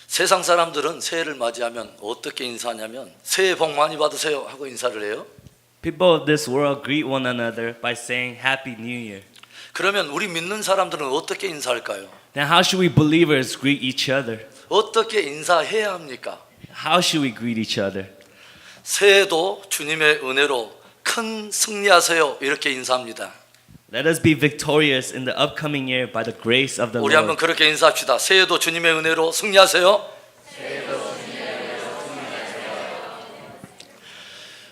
세상 사람들은 새해를 맞이하면 어떻게 인사하냐면 새해 복 많이 받으세요 하고 인사를 해요. People of this world greet one another by saying Happy New Year. 그러면 우리 믿는 사람들은 어떻게 인사할까요? Then how should we believers greet each other? 어떻게 인사해야 합니까? How should we greet each other? 새해도 주님의 은혜로 큰 승리하세요 이렇게 인사합니다. Let us be victorious in the upcoming year by the grace of the 우리 한번 Lord. 그렇게 인사합시다. 새해도 주님의 은혜로 승리하세요.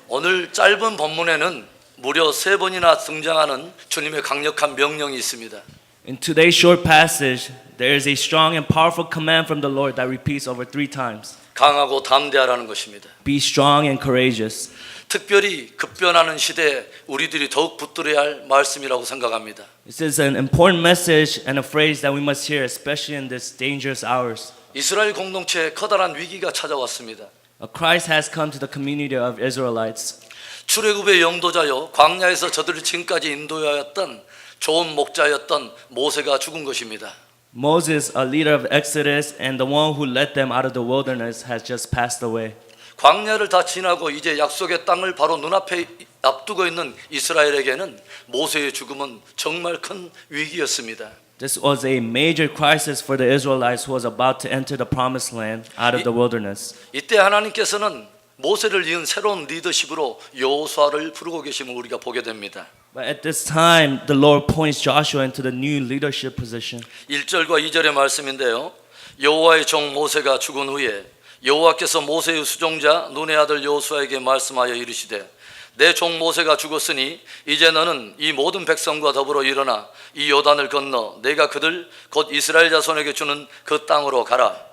오늘 짧은 본문에는 무려 3번이나 등장하는 주님의 강력한 명령이 있습니다. In today's short passage, there is a strong and powerful command from the Lord that repeats over 3 times. 강하고 담대하라는 것입니다. Be strong and courageous. 특별히 급변하는 시대에 우리들이 더욱 붙들어야 할 말씀이라고 생각합니다. This is an important message and a phrase that we must hear, especially in these dangerous hours. 이스라엘 공동체에 커다란 위기가 찾아왔습니다. A Christ has come to the community of Israelites. 출애굽의 영도자요 광야에서 저들을 지금까지 인도하였던 좋은 목자였던 모세가 죽은 것입니다. Moses, a leader of Exodus and the one who led them out of the wilderness, has just passed away. 광야를 다 지나고 이제 약속의 땅을 바로 눈앞에 앞두고 있는 이스라엘에게는 모세의 죽음은 정말 큰 위기였습니다. This was a major crisis for the Israelites who was about to enter the promised land out of the wilderness. 이때 하나님께서는 모세를 이은 새로운 리더십으로 여호수아를 부르고 계심을 우리가 보게 됩니다. But at this time, the Lord points Joshua into the new leadership position. 1절과 2절의 말씀인데요. 여호와의 종 모세가 죽은 후에 여호와께서 모세의 수종자 눈의 아들 여호수아에게 말씀하여 이르시되 내 종 모세가 죽었으니 이제 너는 이 모든 백성과 더불어 일어나 이 요단을 건너 내가 그들 곧 이스라엘 자손에게 주는 그 땅으로 가라.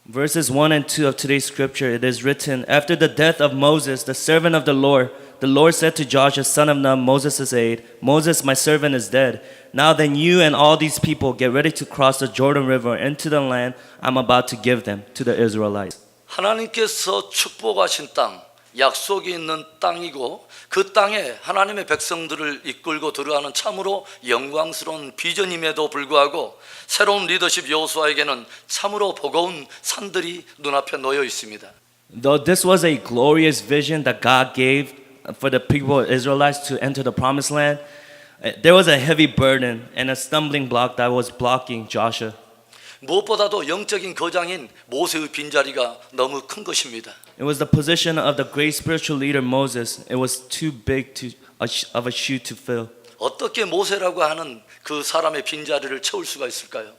Verses 1 and 2 of today's scripture, it is written, After the death of Moses, the servant of the Lord said to Joshua, son of Nun, Moses' aide, Moses, my servant, is dead. Now then you and all these people get ready to cross the Jordan River into the land I'm about to give them to the Israelites. 하나님께서 축복하신 땅, 약속이 있는 땅이고 그 땅에 하나님의 백성들을 이끌고 들어가는 참으로 영광스러운 비전임에도 불구하고 새로운 리더십 여호수아에게는 참으로 버거운 산들이 눈앞에 놓여 있습니다. Though this was a glorious vision that God gave for the people of Israelites to enter the promised land, there was a heavy burden and a stumbling block that was blocking Joshua. 무엇보다도 영적인 거장인 모세의 빈자리가 너무 큰 것입니다. It was the position of the great spiritual leader Moses. It was too big of a shoe to fill. 어떻게 모세라고 하는 그 사람의 빈자리를 채울 수가 있을까요?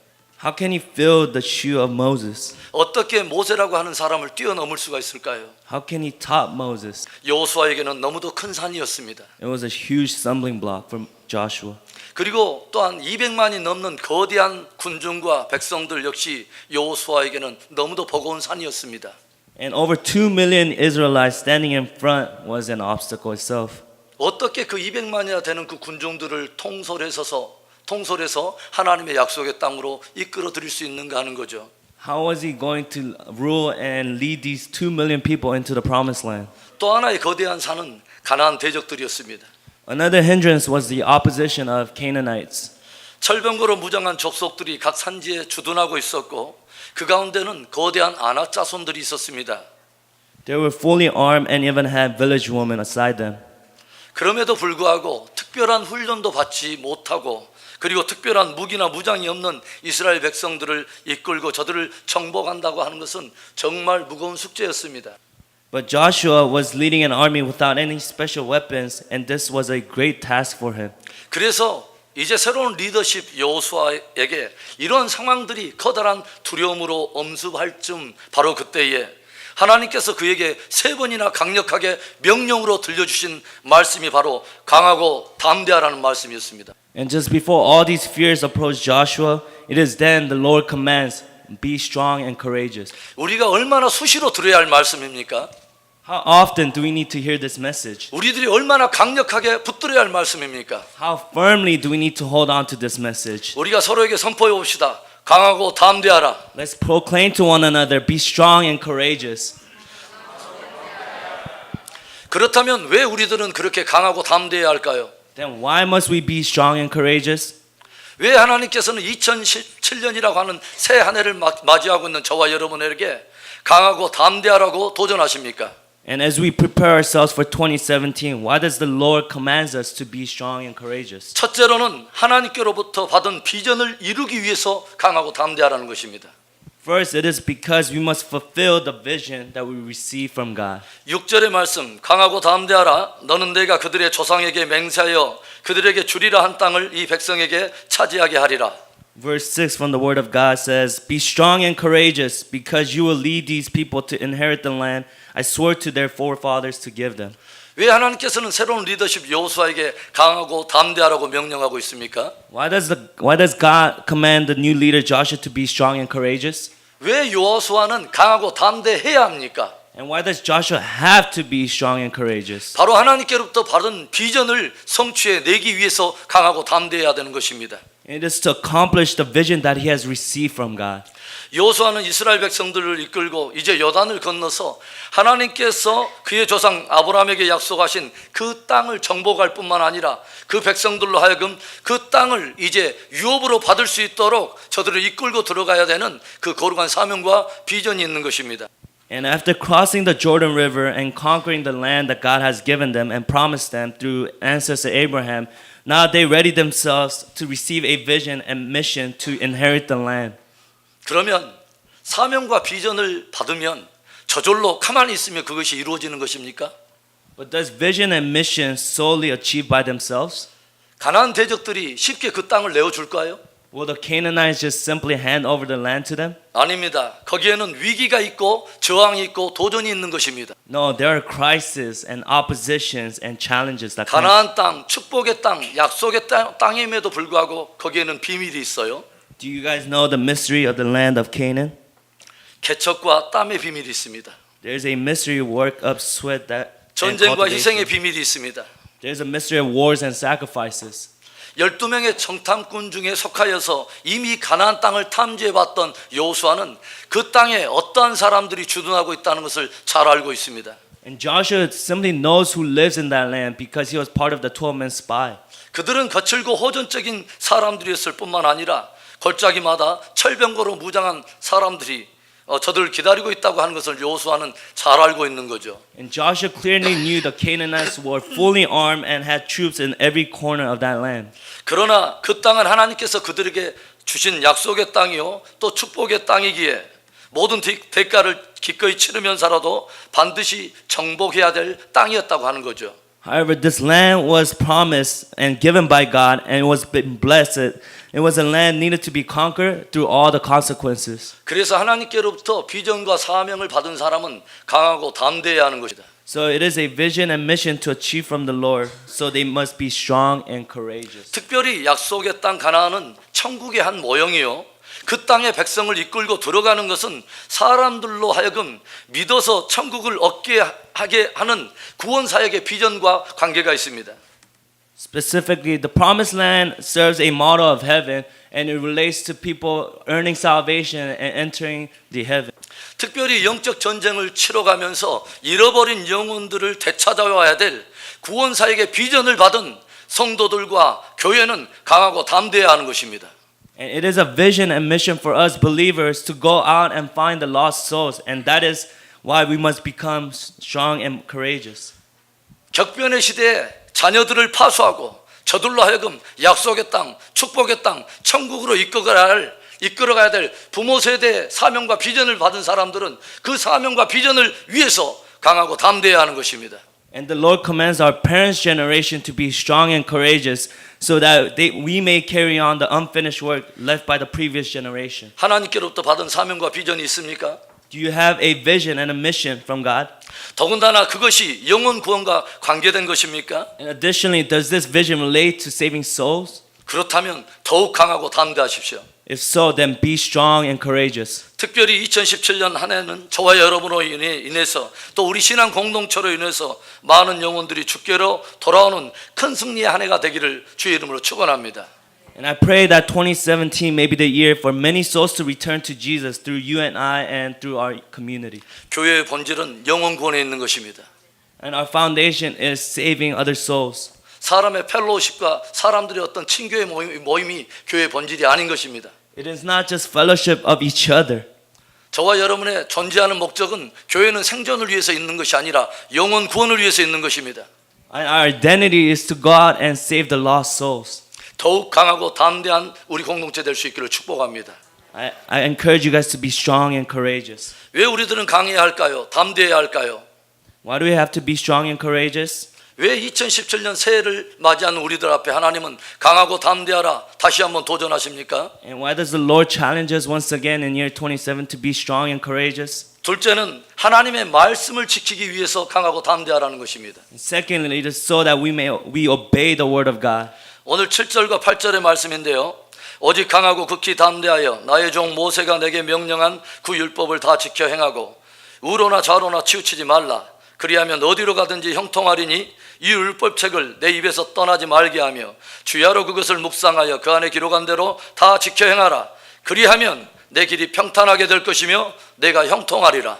How can he fill the shoe of Moses? 어떻게 모세라고 하는 사람을 뛰어넘을 수가 있을까요? How can he top Moses? 여호수아에게는 너무도 큰 산이었습니다. It was a huge stumbling block for Joshua. 그리고 또한 200만이 넘는 거대한 군중과 백성들 역시 여호수아에게는 너무도 버거운 산이었습니다. And over 2 million Israelites standing in front was an obstacle itself. 어떻게 그 200만이나 되는 그 군중들을 통솔해서 하나님의 약속의 땅으로 이끌어 드릴 수 있는가 하는 거죠. How was he going to rule and lead these 2 million people into the promised land? 또 하나의 거대한 산은 가나안 대적들이었습니다. Another hindrance was the opposition of Canaanites. 철병거로 무장한 족속들이 각 산지에 주둔하고 있었고 그 가운데는 거대한 아낙 자손들이 있었습니다. They were fully armed and even had village women aside them. 그럼에도 불구하고 특별한 훈련도 받지 못하고 그리고 특별한 무기나 무장이 없는 이스라엘 백성들을 이끌고 저들을 정복한다고 하는 것은 정말 무거운 숙제였습니다. But Joshua was leading an army without any special weapons, and this was a great task for him. 그래서 이제 새로운 리더십 여호수아에게 이런 상황들이 커다란 두려움으로 엄습할 쯤 바로 그때에 하나님께서 그에게 3번이나 강력하게 명령으로 들려주신 말씀이 바로 강하고 담대하라는 말씀이었습니다. And just before all these fears approached Joshua, it is then the Lord commands, be strong and courageous. 우리가 얼마나 수시로 들어야 할 말씀입니까? How often do we need to hear this message? 우리들이 얼마나 강력하게 붙들어야 할 말씀입니까? How firmly do we need to hold on to this message? 우리가 서로에게 선포해 봅시다. 강하고 담대하라. Let's proclaim to one another, be strong and courageous. 그렇다면 왜 우리들은 그렇게 강하고 담대해야 할까요? Then why must we be strong and courageous? 왜 하나님께서는 2017년이라고 하는 새 한 해를 맞이하고 있는 저와 여러분에게 강하고 담대하라고 도전하십니까? And as we prepare ourselves for 2017, why does the Lord command us to be strong and courageous? 첫째로는 하나님께로부터 받은 비전을 이루기 위해서 강하고 담대하라는 것입니다. First, it is because we must fulfill the vision that we receive from God. 6절의 말씀 강하고 담대하라 너는 내가 그들의 조상에게 맹세하여 그들에게 주리라 한 땅을 이 백성에게 차지하게 하리라. Verse 6 from the Word of God says, Be strong and courageous, because you will lead these people to inherit the land I swore to their forefathers to give them. 왜 하나님께서는 새로운 리더십 여호수아에게 강하고 담대하라고 명령하고 있습니까? Why does God command the new leader Joshua to be strong and courageous? 왜 여호수아는 강하고 담대해야 합니까? And why does Joshua have to be strong and courageous? 바로 하나님께로부터 받은 비전을 성취해 내기 위해서 강하고 담대해야 되는 것입니다. It is to accomplish the vision that he has received from God. 여호수아는 이스라엘 백성들을 이끌고 이제 요단을 건너서 하나님께서 그의 조상 아브라함에게 약속하신 그 땅을 정복할 뿐만 아니라 그 백성들로 하여금 그 땅을 이제 유업으로 받을 수 있도록 저들을 이끌고 들어가야 되는 그 거룩한 사명과 비전이 있는 것입니다. And after crossing the Jordan River and conquering the land that God has given them and promised them through ancestor Abraham, now they ready themselves to receive a vision and mission to inherit the land. 그러면 사명과 비전을 받으면 저절로 가만히 있으면 그것이 이루어지는 것입니까? But does vision and mission solely achieved by themselves? 가나안 대적들이 쉽게 그 땅을 내어줄까요? Will the Canaanites just simply hand over the land to them? 아닙니다. 거기에는 위기가 있고 저항이 있고 도전이 있는 것입니다. No, there are crises and oppositions and challenges that come. 가나안 땅, 축복의 땅, 약속의 땅임에도 불구하고 거기에는 비밀이 있어요. Do you guys know the mystery of the land of Canaan? 개척과 땀의 비밀이 있습니다. There's a mystery work of sweat that and 전쟁과 cultivation. 희생의 비밀이 있습니다. There's a mystery of wars and sacrifices. 12명의 정탐꾼 중에 속하여서 이미 가나안 땅을 탐지해봤던 여호수아는 그 땅에 어떠한 사람들이 주둔하고 있다는 것을 잘 알고 있습니다. And Joshua simply knows who lives in that land because he was part of the 12-man spy. 그들은 거칠고 호전적인 사람들이었을 뿐만 아니라 골짜기마다 철병거로 무장한 사람들이 저들을 기다리고 있다고 하는 것을 여호수아는 잘 알고 있는 거죠. And Joshua clearly knew the Canaanites were fully armed and had troops in every corner of that land. 그러나 그 땅은 하나님께서 그들에게 주신 약속의 땅이요 또 축복의 땅이기에 모든 대가를 기꺼이 치르면서라도 반드시 정복해야 될 땅이었다고 하는 거죠. However, this land was promised and given by God and was blessed. It was a land needed to be conquered through all the consequences. 그래서 하나님께로부터 비전과 사명을 받은 사람은 강하고 담대해야 하는 것이다. So it is a vision and mission to achieve from the Lord. So they must be strong and courageous. 특별히 약속의 땅 가나안은 천국의 한 모형이요. 그 땅의 백성을 이끌고 들어가는 것은 사람들로 하여금 믿어서 천국을 얻게 하게 하는 구원 사역의 비전과 관계가 있습니다. Specifically, the promised land serves a model of heaven and it relates to people earning salvation and entering the heaven. 특별히 영적 전쟁을 치러가면서 잃어버린 영혼들을 되찾아와야 될 구원 사역의 비전을 받은 성도들과 교회는 강하고 담대해야 하는 것입니다. And it is a vision and mission for us believers to go out and find the lost souls, and that is why we must become strong and courageous. 격변의 시대에 자녀들을 파수하고 저들로 하여금 약속의 땅, 축복의 땅, 천국으로 이끌어가야 될 부모 세대의 사명과 비전을 받은 사람들은 그 사명과 비전을 위해서 강하고 담대해야 하는 것입니다. And the Lord commands our parents' generation to be strong and courageous so that we may carry on the unfinished work left by the previous generation. 하나님께로부터 받은 사명과 비전이 있습니까? Do you have a vision and a mission from God? 더군다나 그것이 영혼 구원과 관계된 것입니까? And additionally, does this vision relate to saving souls? 그렇다면 더욱 강하고 담대하십시오. If so, then be strong and courageous. 특별히 2017년 한 해는 저와 여러분으로 인해서 또 우리 신앙 공동체로 인해서 많은 영혼들이 주께로 돌아오는 큰 승리의 한 해가 되기를 주의 이름으로 축원합니다. And I pray that 2017 may be the year for many souls to return to Jesus through you and I and through our community. 교회의 본질은 영혼 구원에 있는 것입니다. And our foundation is saving other souls. 사람의 펠로우십과 사람들의 어떤 친교의 모임이 교회의 본질이 아닌 것입니다. It is not just fellowship of each other. 저와 여러분의 존재하는 목적은 교회는 생존을 위해서 있는 것이 아니라 영혼 구원을 위해서 있는 것입니다. And our identity is to go out and save the lost souls. 더욱 강하고 담대한 우리 공동체 될 수 있기를 축복합니다. I encourage you guys to be strong and courageous. 왜 우리들은 강해야 할까요? 담대해야 할까요? Why do we have to be strong and courageous? 왜 2017년 새해를 맞이하는 우리들 앞에 하나님은 강하고 담대하라 다시 한번 도전하십니까? And why does the Lord challenge us once again in year 27 to be strong and courageous? 둘째는 하나님의 말씀을 지키기 위해서 강하고 담대하라는 것입니다. And secondly, it is so that we obey the word of God. 오늘 7절과 8절의 말씀인데요. 오직 강하고 극히 담대하여 나의 종 모세가 내게 명령한 그 율법을 다 지켜 행하고 우로나 좌로나 치우치지 말라. 그리하면 어디로 가든지 형통하리니 이 율법책을 내 입에서 떠나지 말게 하며 주야로 그것을 묵상하여 그 안에 기록한 대로 다 지켜 행하라. 그리하면 내 길이 평탄하게 될 것이며 내가 형통하리라.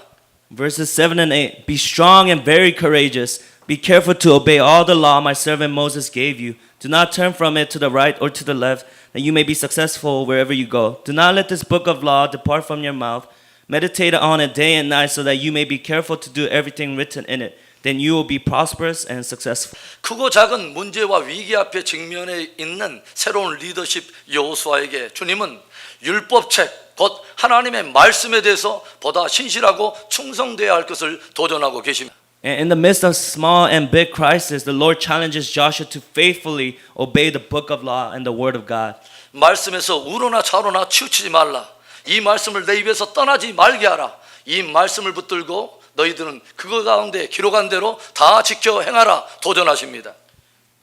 Verses 7 and 8. Be strong and very courageous. Be careful to obey all the law my servant Moses gave you. Do not turn from it to the right or to the left, that you may be successful wherever you go. Do not let this book of law depart from your mouth. Meditate on it day and night so that you may be careful to do everything written in it. Then you will be prosperous and successful. 크고 작은 문제와 위기 앞에 직면해 있는 새로운 리더십 여호수아에게 주님은 율법책 곧 하나님의 말씀에 대해서 보다 신실하고 충성되어야 할 것을 도전하고 계십니다. And in the midst of small and big crisis, the Lord challenges Joshua to faithfully obey the book of law and the word of God. 말씀에서 우로나 좌로나 치우치지 말라. 이 말씀을 내 입에서 떠나지 말게 하라. 이 말씀을 붙들고 너희들은 그거 가운데 기록한 대로 다 지켜 행하라 도전하십니다.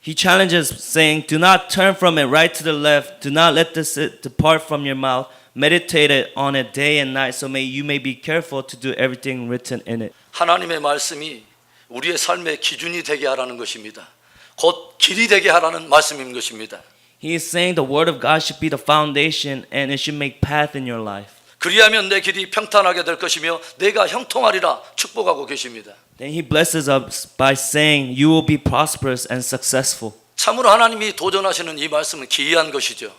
He challenges saying, do not turn from it right to the left. Do not let this depart from your mouth. Meditate on it day and night so you may be careful to do everything written in it. 하나님의 말씀이 우리의 삶의 기준이 되게 하라는 것입니다. 곧 길이 되게 하라는 말씀인 것입니다. He is saying the word of God should be the foundation and it should make path in your life. 그리하면 내 길이 평탄하게 될 것이며 내가 형통하리라 축복하고 계십니다. Then he blesses us by saying you will be prosperous and successful. 참으로 하나님이 도전하시는 이 말씀은 기이한 것이죠.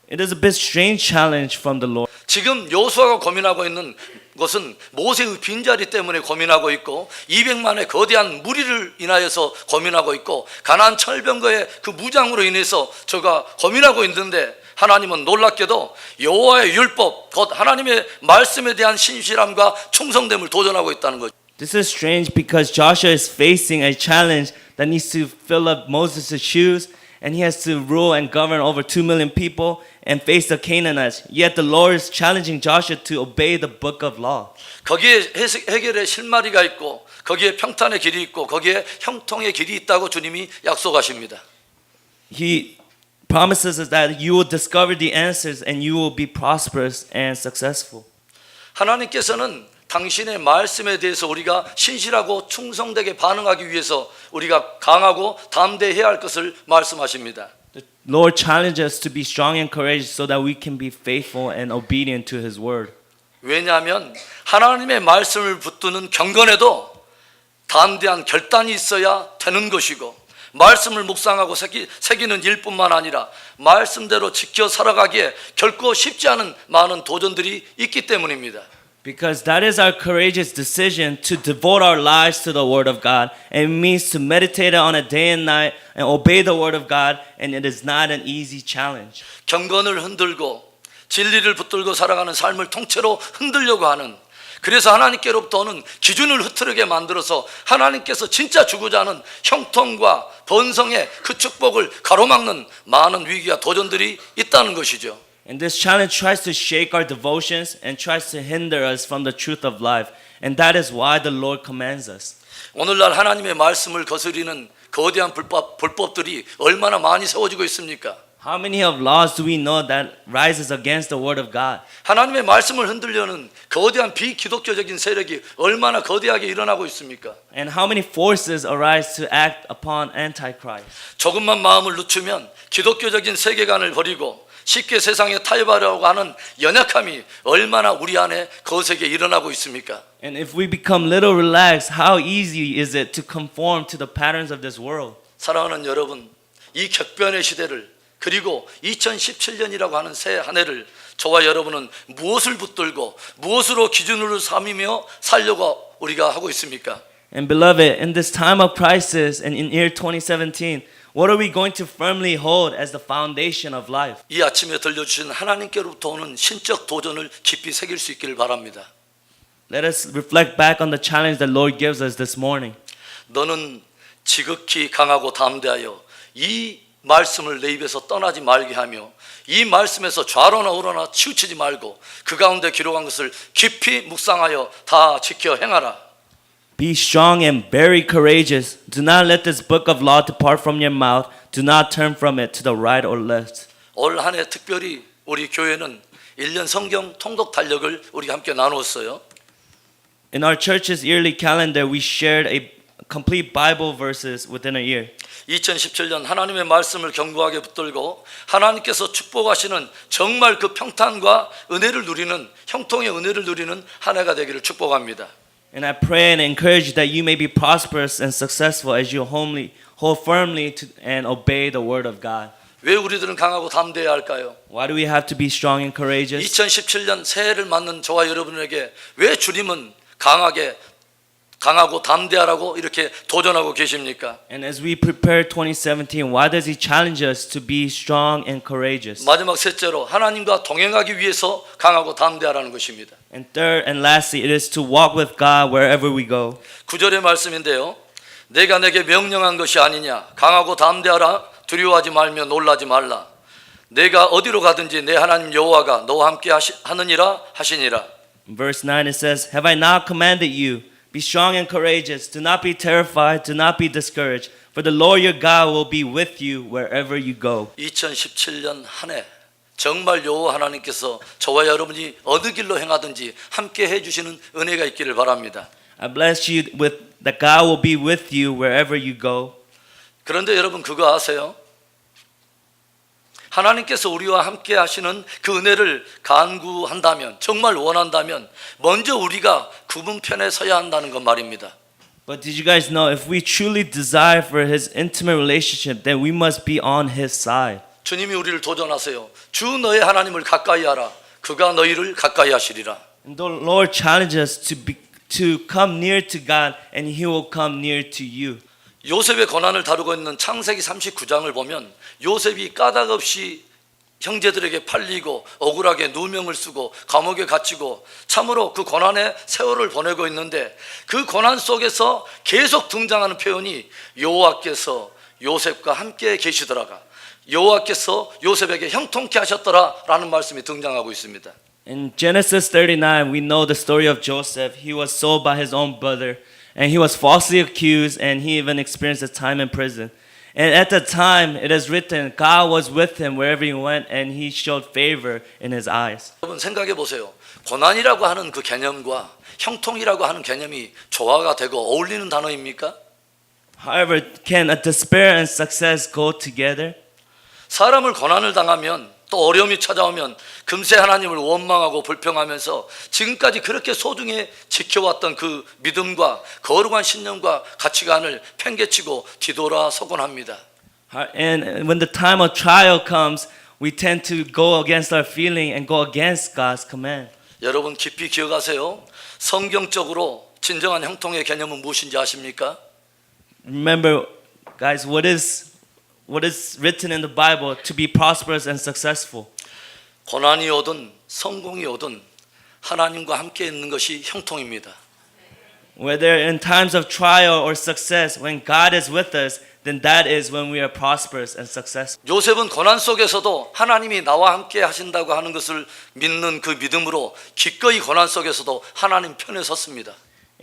It is a bit strange challenge from the Lord. 지금 여호수아가 고민하고 있는 것은 모세의 빈자리 때문에 고민하고 있고 200만의 거대한 무리를 인하여서 고민하고 있고 가나안 철병거의 그 무장으로 인해서 저가 고민하고 있는데 하나님은 놀랍게도 여호와의 율법 곧 하나님의 말씀에 대한 신실함과 충성됨을 도전하고 있다는 거죠. This is strange because Joshua is facing a challenge that needs to fill up Moses' shoes and he has to rule and govern over 2 million people and face the Canaanites. Yet the Lord is challenging Joshua to obey the book of law. 거기에 해결의 실마리가 있고 거기에 평탄의 길이 있고 거기에 형통의 길이 있다고 주님이 약속하십니다. He promises us that you will discover the answers and you will be prosperous and successful. 하나님께서는 당신의 말씀에 대해서 우리가 신실하고 충성되게 반응하기 위해서 우리가 강하고 담대해야 할 것을 말씀하십니다. The Lord challenges us to be strong and courageous so that we can be faithful and obedient to His word. 왜냐하면 하나님의 말씀을 붙드는 경건에도 담대한 결단이 있어야 되는 것이고 말씀을 묵상하고 새기는 일뿐만 아니라 말씀대로 지켜 살아가기에 결코 쉽지 않은 많은 도전들이 있기 때문입니다. Because that is our courageous decision to devote our lives to the Word of God. And it means to meditate on it day and night and obey the Word of God. And it is not an easy challenge. 경건을 흔들고 진리를 붙들고 살아가는 삶을 통째로 흔들려고 하는 그래서 하나님께로부터 오는 기준을 흐트르게 만들어서 하나님께서 진짜 주고자 하는 형통과 번성의 그 축복을 가로막는 많은 위기와 도전들이 있다는 것이죠. And this challenge tries to shake our devotions and tries to hinder us from the truth of life. And that is why the Lord commands us. 오늘날 하나님의 말씀을 거스리는 거대한 불법들이 얼마나 많이 세워지고 있습니까? How many of laws do we know that rises against the Word of God? 하나님의 말씀을 흔들려는 거대한 비기독교적인 세력이 얼마나 거대하게 일어나고 있습니까? And how many forces arise to act upon Antichrist? 조금만 마음을 늦추면 기독교적인 세계관을 버리고 쉽게 세상에 타협하려고 하는 연약함이 얼마나 우리 안에 거세게 일어나고 있습니까? And if we become little relaxed, how easy is it to conform to the patterns of this world? 사랑하는 여러분, 이 격변의 시대를 그리고 2017년이라고 하는 새 한 해를 저와 여러분은 무엇을 붙들고 무엇으로 기준으로 삼으며 살려고 우리가 하고 있습니까? And beloved, in this time of crisis and in year 2017, what are we going to firmly hold as the foundation of life? 이 아침에 들려주신 하나님께로부터 오는 신적 도전을 깊이 새길 수 있기를 바랍니다. Let us reflect back on the challenge that Lord gives us this morning. 너는 지극히 강하고 담대하여 이 말씀을 내 입에서 떠나지 말게 하며 이 말씀에서 좌로나 우로나 치우치지 말고 그 가운데 기록한 것을 깊이 묵상하여 다 지켜 행하라. Be strong and very courageous. Do not let this book of law depart from your mouth. Do not turn from it to the right or left. 올 한 해 특별히 우리 교회는 1년 성경 통독 달력을 우리가 함께 나누었어요. In our church's yearly calendar, we shared a complete Bible verses within a year. 2017년 하나님의 말씀을 견고하게 붙들고 하나님께서 축복하시는 정말 그 평탄과 은혜를 누리는 형통의 은혜를 누리는 한 해가 되기를 축복합니다. And I pray and encourage that you may be prosperous and successful as you hold firmly to and obey the word of God. 왜 우리들은 강하고 담대해야 할까요? Why do we have to be strong and courageous? 2017년 새해를 맞는 저와 여러분에게 왜 주님은 강하고 담대하라고 이렇게 도전하고 계십니까? And as we prepare 2017, why does He challenge us to be strong and courageous? 마지막 셋째로 하나님과 동행하기 위해서 강하고 담대하라는 것입니다. And third and lastly, it is to walk with God wherever we go. 9절의 말씀인데요. 내가 내게 명령한 것이 아니냐. 강하고 담대하라. 두려워하지 말며 놀라지 말라. 내가 어디로 가든지 내 하나님 여호와가 너와 함께 하느니라 하시니라. In verse 9 it says, Have I not commanded you? Be strong and courageous. Do not be terrified. Do not be discouraged. For the Lord your God will be with you wherever you go. 2017년 한 해 정말 여호와 하나님께서 저와 여러분이 어느 길로 행하든지 함께 해주시는 은혜가 있기를 바랍니다. I bless you with that God will be with you wherever you go. 그런데 여러분 그거 아세요? 하나님께서 우리와 함께 하시는 그 은혜를 간구한다면 정말 원한다면 먼저 우리가 그분 편에 서야 한다는 것 말입니다. But did you guys know if we truly desire for His intimate relationship, then we must be on His side. 주님이 우리를 도전하세요. 주 너의 하나님을 가까이 하라. 그가 너희를 가까이 하시리라. And the Lord challenges us to come near to God, and He will come near to you. 요셉의 고난을 다루고 있는 창세기 39장을 보면 요셉이 까닭없이 형제들에게 팔리고 억울하게 누명을 쓰고 감옥에 갇히고 참으로 그 고난의 세월을 보내고 있는데 그 고난 속에서 계속 등장하는 표현이 여호와께서 요셉과 함께 계시더라가 여호와께서 요셉에게 형통케 하셨더라라는 말씀이 등장하고 있습니다. In Genesis 39, we know the story of Joseph. He was sold by his own brother, and he was falsely accused, and he even experienced a time in prison. And at the time, it is written, God was with him wherever he went, and he showed favor in his eyes. 여러분 생각해 보세요. 고난이라고 하는 그 개념과 형통이라고 하는 개념이 조화가 되고 어울리는 단어입니까? However, can a despair and success go together? 사람을 고난을 당하면 또 어려움이 찾아오면 금세 하나님을 원망하고 불평하면서 지금까지 그렇게 소중히 지켜왔던 그 믿음과 거룩한 신념과 가치관을 팽개치고 뒤돌아서곤 합니다. And when the time of trial comes, we tend to go against our feeling and go against God's command. 여러분 깊이 기억하세요. 성경적으로 진정한 형통의 개념은 무엇인지 아십니까? Remember, guys, what is written in the Bible to be prosperous and successful? 고난이 오든 성공이 오든 하나님과 함께 있는 것이 형통입니다. Whether in times of trial or success, when God is with us, then that is when we are prosperous and successful. 요셉은 고난 속에서도 하나님이 나와 함께 하신다고 하는 것을 믿는 그 믿음으로 기꺼이 고난 속에서도 하나님 편에 섰습니다.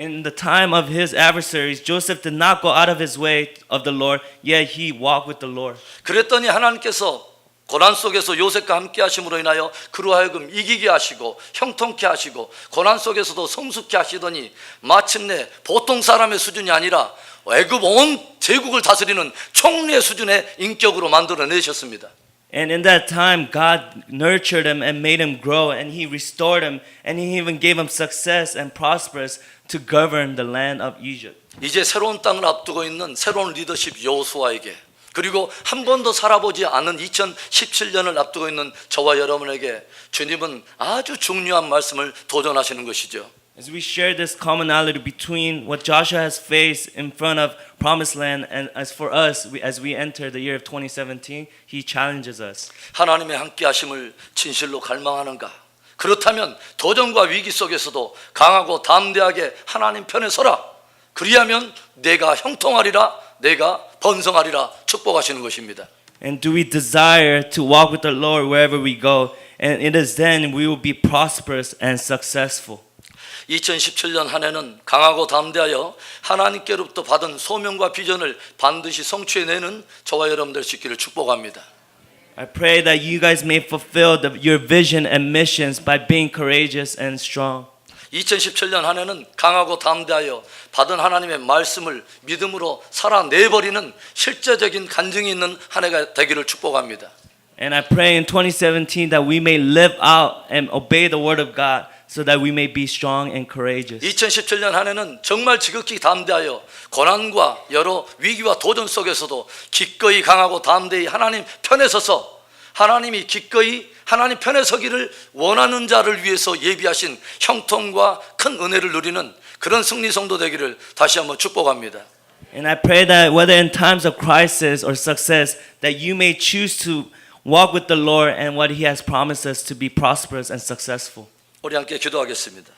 In the time of his adversaries, Joseph did not go out of his way of the Lord, yet he walked with the Lord. 그랬더니 하나님께서 고난 속에서 요셉과 함께 하심으로 인하여 그로 하여금 이기게 하시고 형통케 하시고 고난 속에서도 성숙케 하시더니 마침내 보통 사람의 수준이 아니라 애굽 온 제국을 다스리는 총리의 수준의 인격으로 만들어내셨습니다. And in that time, God nurtured him and made him grow, and he restored him, and he even gave him success and prosperous to govern the land of Egypt. 이제 새로운 땅을 앞두고 있는 새로운 리더십 여호수아에게 그리고 한 번도 살아보지 않은 2017년을 앞두고 있는 저와 여러분에게 주님은 아주 중요한 말씀을 도전하시는 것이죠. As we share this commonality between what Joshua has faced in front of Promised Land and as for us, as we enter the year of 2017, he challenges us. 하나님의 함께 하심을 진실로 갈망하는가? 그렇다면 도전과 위기 속에서도 강하고 담대하게 하나님 편에 서라. 그리하면 내가 형통하리라, 내가 번성하리라 축복하시는 것입니다. And do we desire to walk with the Lord wherever we go? And it is then we will be prosperous and successful. 2017년 한 해는 강하고 담대하여 하나님께로부터 받은 소명과 비전을 반드시 성취해내는 저와 여러분들 있기를 축복합니다. I pray that you guys may fulfill your vision and missions by being courageous and strong. 2017년 한 해는 강하고 담대하여 받은 하나님의 말씀을 믿음으로 살아내버리는 실제적인 간증이 있는 한 해가 되기를 축복합니다. And I pray in 2017 that we may live out and obey the word of God so that we may be strong and courageous. 2017년 한 해는 정말 지극히 담대하여 고난과 여러 위기와 도전 속에서도 기꺼이 강하고 담대히 하나님 편에 서서 하나님이 기꺼이 하나님 편에 서기를 원하는 자를 위해서 예비하신 형통과 큰 은혜를 누리는 그런 승리 성도 되기를 다시 한번 축복합니다. And I pray that whether in times of crisis or success that you may choose to walk with the Lord and what he has promised us to be prosperous and successful. 우리 함께 기도하겠습니다.